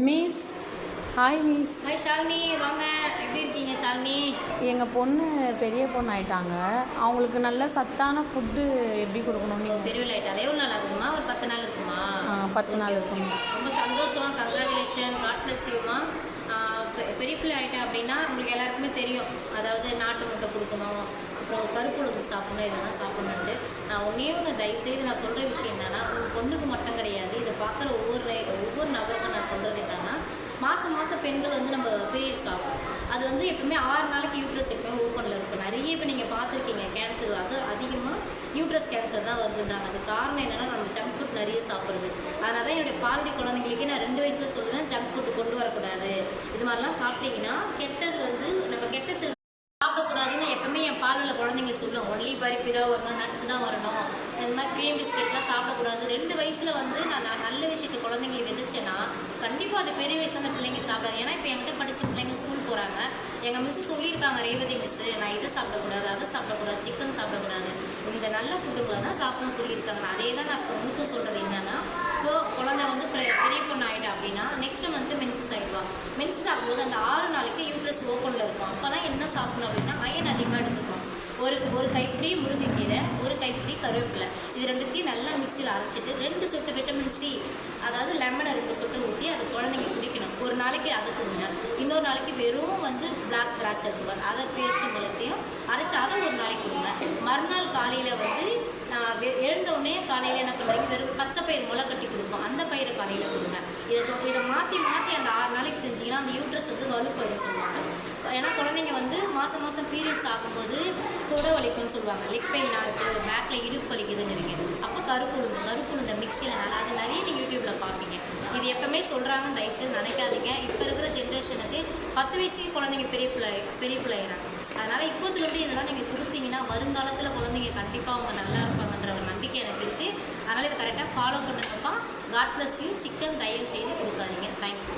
Miss. Hi miss. Hi Shalini, வாங்க. எப்படி இருக்கீங்க ஷாலினி? எங்கள் பொண்ணு பெரிய பொண்ணு ஆயிட்டாங்க. அவங்களுக்கு நல்ல சத்தான ஃபுட்டு எப்படி கொடுக்கணும் நீங்கள்? பெரிய ஆகிட்டாலே எவ்வளோ நாள் ஆகுமா? ஒரு 10 நாள் இருக்குமா? 10 நாள் இருக்கும் மிஸ். ரொம்ப சந்தோஷம். கங்க்ராச்சுலேஷன். காட் பிளஸ் யூமா. பெரிய பிள்ளை ஆகிட்டேன் அப்படின்னா உங்களுக்கு எல்லாருக்குமே தெரியும். அதாவது நாட்டு முட்டை கொடுக்கணும், அப்புறம் கருப்புழுந்து சாப்பிடணும், இதெல்லாம் சாப்பிடணுன்ட்டு. நான் ஒன்று தயவுசெய்து நான் சொல்கிற விஷயம் என்னென்னா, உங்கள் பொண்ணுக்கு மட்டும் கிடையாது, இதை பார்க்குற ஒவ்வொரு நபருக்கும் நான் சொல்கிறது என்னென்னா, மாதம் பெண்கள் வந்து நம்ம பீரியட்ஸ் ஆகும். அது வந்து எப்பவுமே 6 நாளைக்கு யூட்ரஸ் எப்பவுமே ஓப்பனில் இருக்கும். நிறைய இப்போ நீங்கள் பார்த்துருக்கீங்க கேன்சர், அது அதிகமாக யூட்ரஸ் கேன்சர் தான் வருதுன்றாங்க. அது காரணம் என்னென்னா, நம்ம ஜங்க் ஃபுட் நிறைய சாப்பிட்றது. அதனால தான் என்னுடைய பால்டி குழந்தைங்களுக்கே நான் 2 வயசில் சொல்லுவேன், ஜங்க் ஃபுட்டு கொண்டு வரக்கூடாது. இது மாதிரிலாம் சாப்பிட்டீங்கன்னா கெட்டது வந்து நம்ம கெட்ட செல் சாப்பிடக்கூடாதுன்னு எப்பவுமே என் பாலில் குழந்தைங்க சொல்லுவோம். ஒன்லி பருப்பி தான் வரணும், நட்ஸ் தான் வரணும், இந்த மாதிரி க்ரீம் பிஸ்கெட்லாம் சாப்பிடக்கூடாது. 2 வயசில் வந்து நான் நல்ல விஷயத்தை குழந்தைங்களுக்கு விதைச்சேன்னா கண்டிப்பாக அது பெரிய வயசு அந்த பிள்ளைங்க சாப்பிடாது. ஏன்னா இப்போ என்கிட்ட படித்த பிள்ளைங்க ஸ்கூல் போகிறாங்க. எங்கள் மிஸ்ஸு சொல்லியிருக்காங்க, ரேவதி மிஸ்ஸு, நான் இதை சாப்பிடக்கூடாது, அதை சாப்பிடக்கூடாது, சிக்கன் சாப்பிடக்கூடாது, இந்த நல்ல ஃபுட்டுக்குள்ள தான் சாப்பிடணும்னு சொல்லியிருக்காங்க. அதே தான் நான் இப்போ உங்களுக்கும் சொல்கிறது என்னென்னா, இப்போ குழந்தை வந்து பெரிய பொண்ணு ஆகிட்டா அப்படின்னா நெக்ஸ்ட் மந்த்து மென்சஸ் ஆகிடுவா. மென்சஸ் ஆகும்போது அந்த 6 நாளைக்கு யூட்ரஸ் ஓப்பனில் இருக்கும். அப்போல்லாம் என்ன சாப்பிடணும் அப்படின்னா அயன் அதிகமாக எடுத்துக்கணும். ஒரு கைப்பிடி முருங்கைக்கீரை, ஒரு கைப்பிடி கருவேப்பிலை, இது ரெண்டுத்தையும் நல்லா மிக்சியில் அரைச்சிட்டு 2 சொட்டு விட்டமின் சி, அதாவது லெமனை 2 சொட்டு ஊற்றி அது குழந்தைங்க குடிக்கணும். ஒரு நாளைக்கு அதை கொடுங்க. இன்னொரு நாளைக்கு வெறும் வந்து பிளாக் திராட்சை இருக்குவாங்க, அதை பேரிச்சை பழத்தையும் அரைச்சி அதை ஒரு நாளைக்கு கொடுங்க. மறுநாள் காலையில் வந்து எழுந்தவுடனே காலையில் என்ன பண்ணுறீங்க, வெறும் பச்சை பயிர் முளை கட்டி கொடுப்போம், அந்த பயிரை காலையில் கொடுங்க. இதை மாற்றி அந்த 6 நாளைக்கு செஞ்சிங்கன்னா அந்த யூட்ரஸ் வந்து வலுப்பதுன்னு சொல்லுவாங்க. ஏன்னா குழந்தைங்க வந்து மாதம் பீரியட்ஸ் ஆகும்போது தொட வலிக்கும்னு சொல்லுவாங்க, லெக் பெயினாக இருக்குது, பேக்கில் இடுப்பு வலிக்குதுன்னு நினைக்கிறேன். அப்போ கருப்புழுந்த மிக்சியில் நல்லா, அது நிறைய நீங்கள் யூடியூப்பில் பார்ப்பீங்க. இது எப்பவுமே சொல்கிறாங்க, தயவுசெய்து நினைக்காதீங்க. இப்போ இருக்கிற ஜென்ரேஷனுக்கு 10 வயசுக்கு குழந்தைங்க பெரிய பிள்ளைகிறாங்க. அதனால் இப்போதுலேருந்து இதெல்லாம் நீங்கள் கொடுத்தீங்கன்னா வருங்காலத்தில் குழந்தைங்க கண்டிப்பாக அவங்க நல்லா இருப்பாங்கன்ற ஒரு நம்பிக்கை எனக்கு இருக்குது. அதனால் இதை கரெக்டாக ஃபாலோ பண்ணுங்கப்பா. God bless you. சிக்கன் தயவு செய்து கொடுக்காதீங்க. தேங்க்யூ.